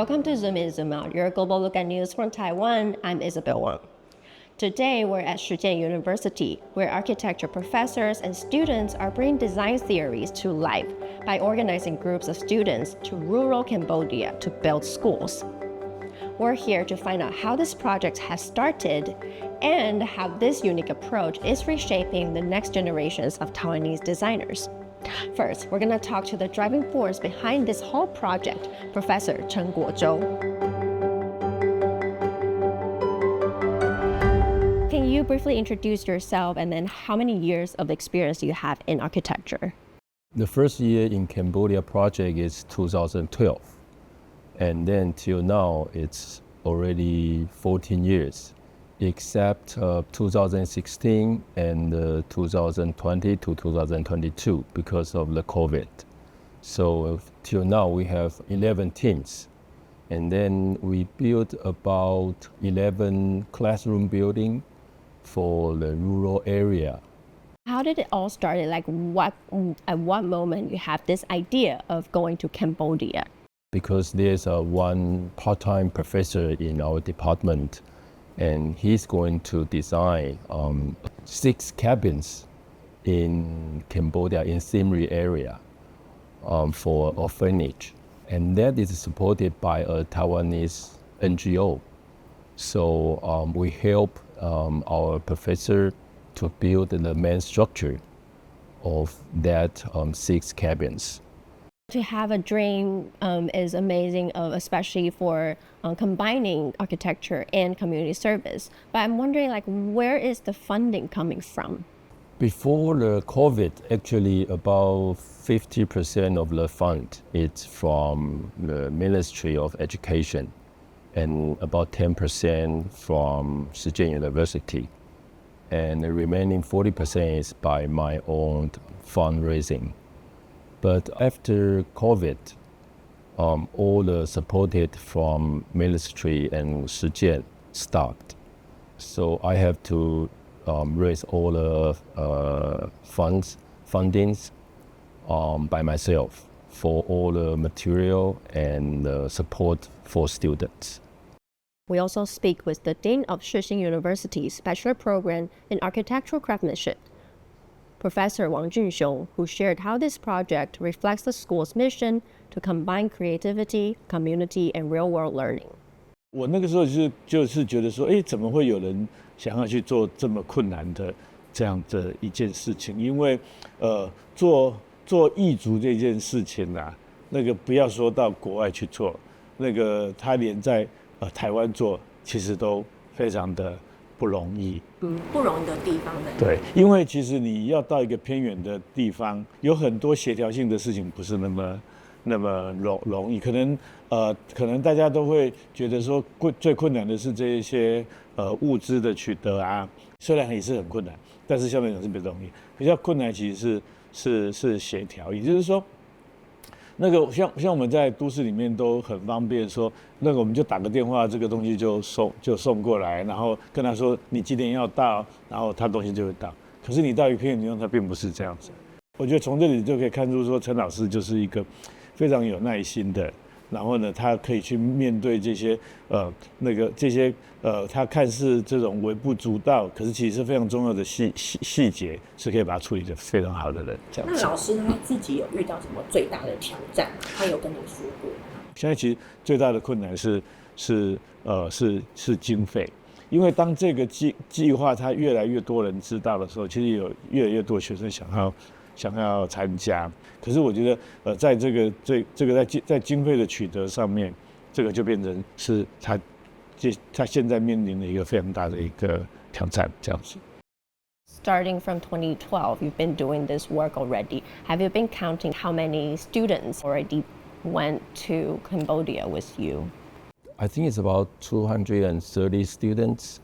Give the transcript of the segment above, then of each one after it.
Welcome to Zoom In, Zoom Out, your global look at news from Taiwan. I'm Isabel Wang. Today, we're at Shih Chien University, where architecture professors and students are bringing design theories to life by organizing groups of students to rural Cambodia to build schools. We're here to find out how this project has started and how this unique approach is reshaping the next generations of Taiwanese designers. First, we're going to talk to the driving force behind this whole project, Professor Chen Guo-chou. Can you briefly introduce yourself and then how many years of experience do you have in architecture? The first year in Cambodia project is 2012. And then till now, it's already 14 years, except 2016 and 2020 to 2022 because of the COVID. So till now, we have 11 teams. And then we built about 11 classroom buildings for the rural area. How did it all start? Like at what moment you have this idea of going to Cambodia? Because there's one part-time professor in our department, and he's going to design 6 cabins in Cambodia, in Siem Reap area, for orphanage. And that is supported by a Taiwanese NGO. So we help our professor to build the main structure of that 6 cabins. To have a dream is amazing, especially for combining architecture and community service. But I'm wondering, where is the funding coming from? Before the COVID, actually about 50% of the fund is from the Ministry of Education and about 10% from Shih Chien University. And the remaining 40% is by my own fundraising. But after COVID, all the supported from ministry and Shih Chien stopped. So I have to raise all the fundings by myself for all the material and support for students. We also speak with the Dean of Shih Chien University's Bachelor Program in Architectural Craftsmanship, Professor Wang Junxiong, who shared how this project reflects the school's mission to combine creativity, community, and real-world learning. 我那个时候就是觉得说，怎么会有人想要去做这么困难的这样的一件事情？因为做异族这件事情啊，那个不要说到国外去做，那个他连在台湾做，其实都非常的不容易。不容易的地方的。对，因为其实你要到一个偏远的地方，有很多协调性的事情不是那么容易。可能大家都会觉得说，最困难的是这一些物资的取得啊，虽然也是很困难，但是相对来讲是比较容易。比较困难其实是协调，也就是说。那个像我们在都市里面都很方便，说那个我们就打个电话，这个东西就送过来，然后跟他说你几点要到，然后他东西就会到。可是你到一个偏远地方，他并不是这样子。我觉得从这里就可以看出说，陈老师就是一个非常有耐心的，然后呢，他可以去面对这些他看似这种微不足道，可是其实是非常重要的细节，是可以把它处理得非常好的人。这样子。那老师他自己有遇到什么最大的挑战？他有跟你说过？现在其实最大的困难是经费，因为当这个计划它越来越多人知道的时候，其实有越来越多学生想要参加。可是我觉得在这个在经费的取得上面，这个就变成是他现在面临的一个非常大的一个挑战，这样子。Starting from 2012, you've been doing this work already. Have you been counting how many students already went to Cambodia with you? I think it's about 230 students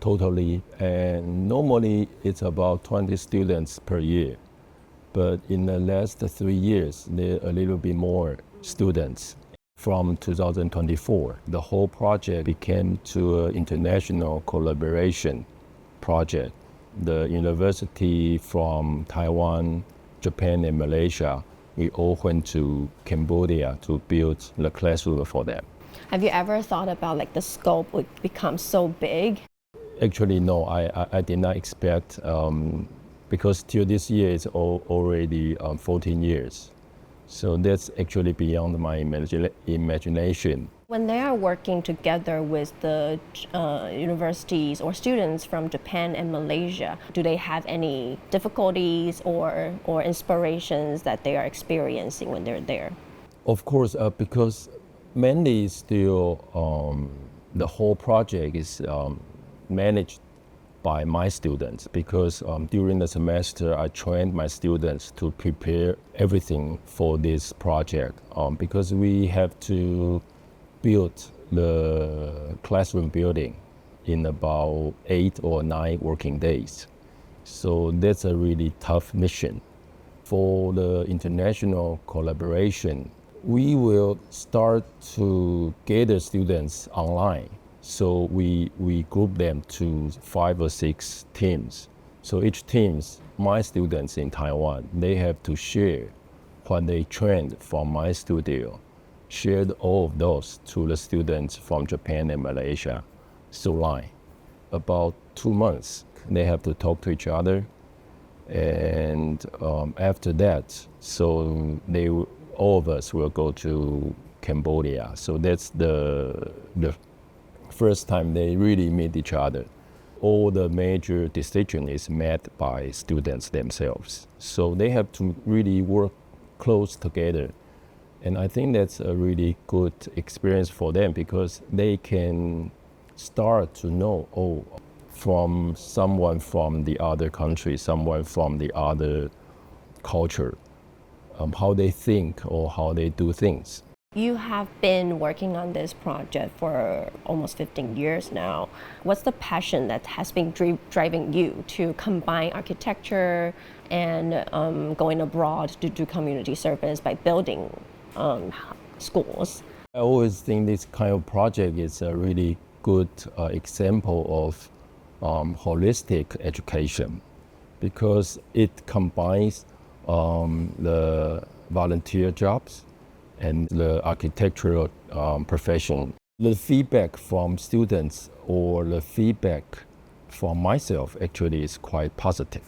totally, and normally it's about 20 students per year. But in the last 3 years, there are a little bit more students. From 2024, the whole project became to an international collaboration project. The university from Taiwan, Japan, and Malaysia, we all went to Cambodia to build the classroom for them. Have you ever thought about like the scope would become so big? Actually, no, I did not expect, because till this year it's already 14 years. So that's actually beyond my imagination. When they are working together with the universities or students from Japan and Malaysia, do they have any difficulties or inspirations that they are experiencing when they're there? Of course, because mainly still the whole project is managed by my students, because during the semester I trained my students to prepare everything for this project, because we have to build the classroom building in about 8 or 9 working days. So that's a really tough mission. For the international collaboration, we will start to gather students online. So we group them to 5 or 6 teams. So each teams, my students in Taiwan, they have to share what they trained from my studio, shared all of those to the students from Japan and Malaysia. So line, about 2 months, they have to talk to each other. And after that, so all of us will go to Cambodia. So that's the first time they really meet each other. All the major decision is made by students themselves. So they have to really work close together. And I think that's a really good experience for them, because they can start to know, from someone from the other country, someone from the other culture, how they think or how they do things. You have been working on this project for almost 15 years now. What's the passion that has been driving you to combine architecture and going abroad to do community service by building schools? I always think this kind of project is a really good example of holistic education, because it combines the volunteer jobs and the architectural profession. The feedback from students or the feedback from myself actually is quite positive.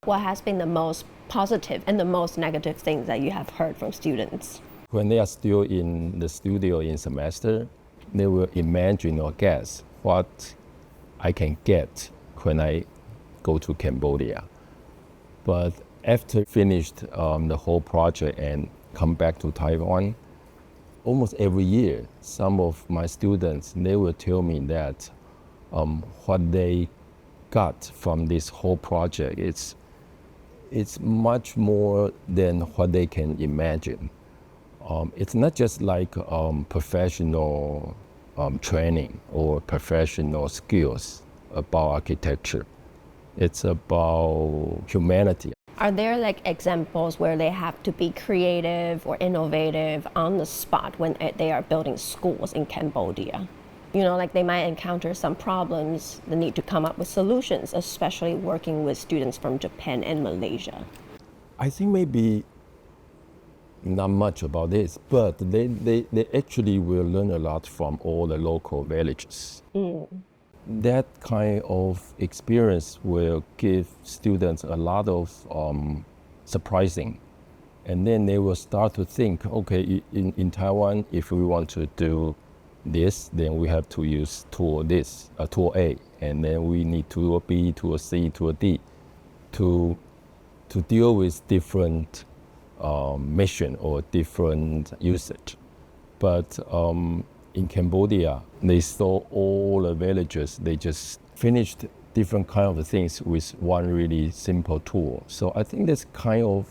What has been the most positive and the most negative things that you have heard from students? When they are still in the studio in semester, they will imagine or guess what I can get when I go to Cambodia. But after finished the whole project and come back to Taiwan, almost every year, some of my students, they will tell me that what they got from this whole project, it's much more than what they can imagine. It's not just like professional training or professional skills about architecture. It's about humanity. Are there like examples where they have to be creative or innovative on the spot when they are building schools in Cambodia? You know, like they might encounter some problems, they need to come up with solutions, especially working with students from Japan and Malaysia. I think maybe not much about this, but they actually will learn a lot from all the local villages. That kind of experience will give students a lot of surprising. And then they will start to think, okay, in Taiwan, if we want to do this, then we have to use tool A, and then we need tool B, tool C, tool D to deal with different mission or different usage. But in Cambodia, they saw all the villages, they just finished different kind of things with one really simple tool. So I think that's kind of,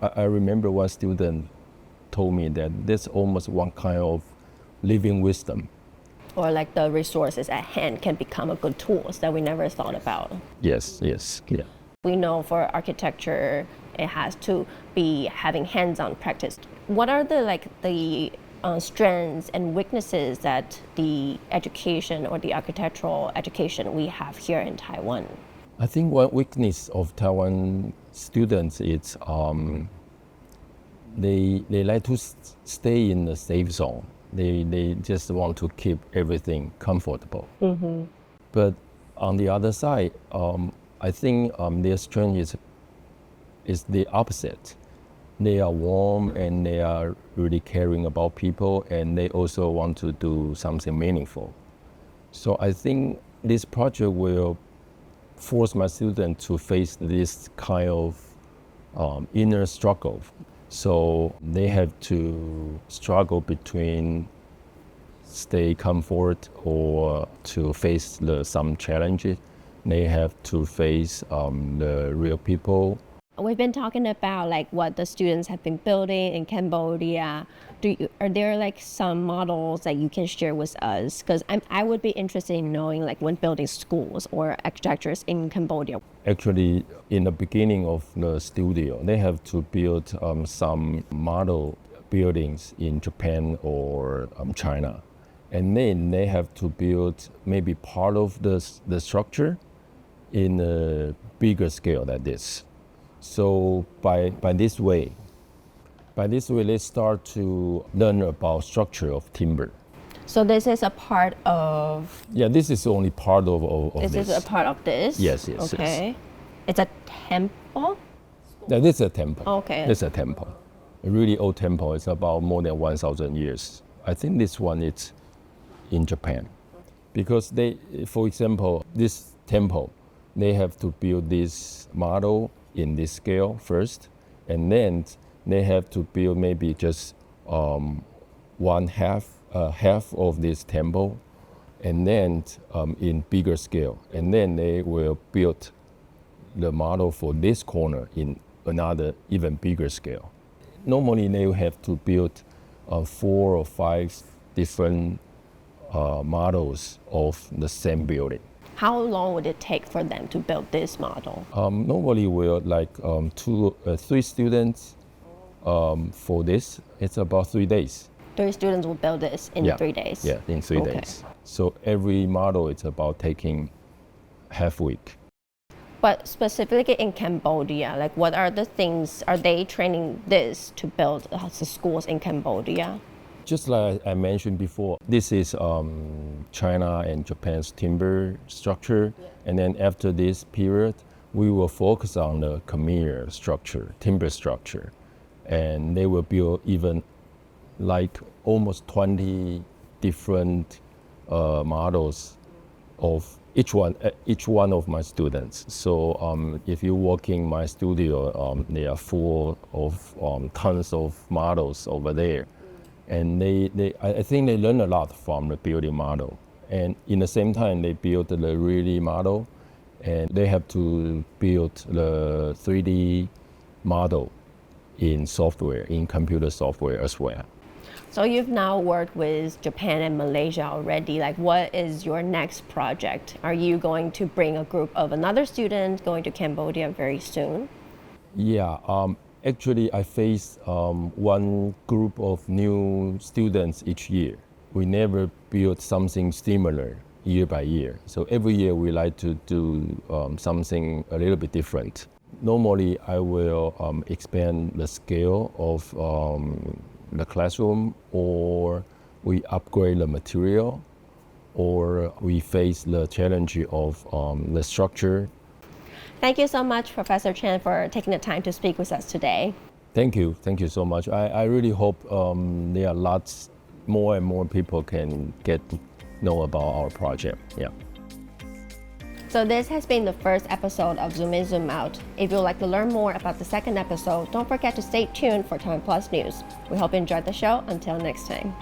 I remember one student told me that that's almost one kind of living wisdom. Or like the resources at hand can become a good tools that we never thought about. Yes, yeah. We know for architecture, it has to be having hands-on practice. What are the strengths and weaknesses that the education or the architectural education we have here in Taiwan? I think one weakness of Taiwan students is they like to stay in the safe zone. They just want to keep everything comfortable. But on the other side, I think their strength is the opposite. They are warm and they are really caring about people, and they also want to do something meaningful. So I think this project will force my students to face this kind of inner struggle. So they have to struggle between stay comfort or to face some challenges. They have to face the real people. We've been talking about like what the students have been building in Cambodia. Are there like some models that you can share with us? Because I would be interested in knowing like when building schools or architectures in Cambodia. Actually, in the beginning of the studio, they have to build some model buildings in Japan or China. And then they have to build maybe part of the structure in a bigger scale than this. So by this way, they start to learn about structure of timber. So this is a part of. Yeah, this is only part of This this. is a part of this. Yes. Okay. It's a temple. Yeah, this is a temple. Okay. This is a temple. A really old temple. It's about more than 1,000 years. I think this one is in Japan, because they, for example, this temple, they have to build this model in this scale first, and then they have to build maybe just half of this temple, and then in bigger scale, and then they will build the model for this corner in another even bigger scale. Normally they have to build 4 or 5 different models of the same building. How long would it take for them to build this model? Normally we're like 3 students for this. It's about 3 days. 3 students will build this in 3 days. Yeah, in 3 Okay. days. So every model is about taking half week. But specifically in Cambodia, like what are the things, are they training this to build the schools in Cambodia? Just like I mentioned before, this is China and Japan's timber structure. And then after this period, we will focus on the Khmer structure, timber structure. And they will build even like almost 20 different models of each one of my students. So if you walk in my studio, they are full of tons of models over there. And I think they learn a lot from the building model. And in the same time, they build the really model, and they have to build the 3D model in software, in computer software as well. So you've now worked with Japan and Malaysia already. Like, what is your next project? Are you going to bring a group of another student going to Cambodia very soon? Yeah, actually I face one group of new students each year. We never build something similar year by year. So every year we like to do something a little bit different. Normally I will expand the scale of the classroom, or we upgrade the material, or we face the challenge of the structure. Thank you so much, Professor Chen, for taking the time to speak with us today. Thank you so much. I really hope there are lots more and more people can get to know about our project. Yeah. So this has been the first episode of Zoom In, Zoom Out. If you'd like to learn more about the second episode, don't forget to stay tuned for Taiwan Plus News. We hope you enjoyed the show. Until next time.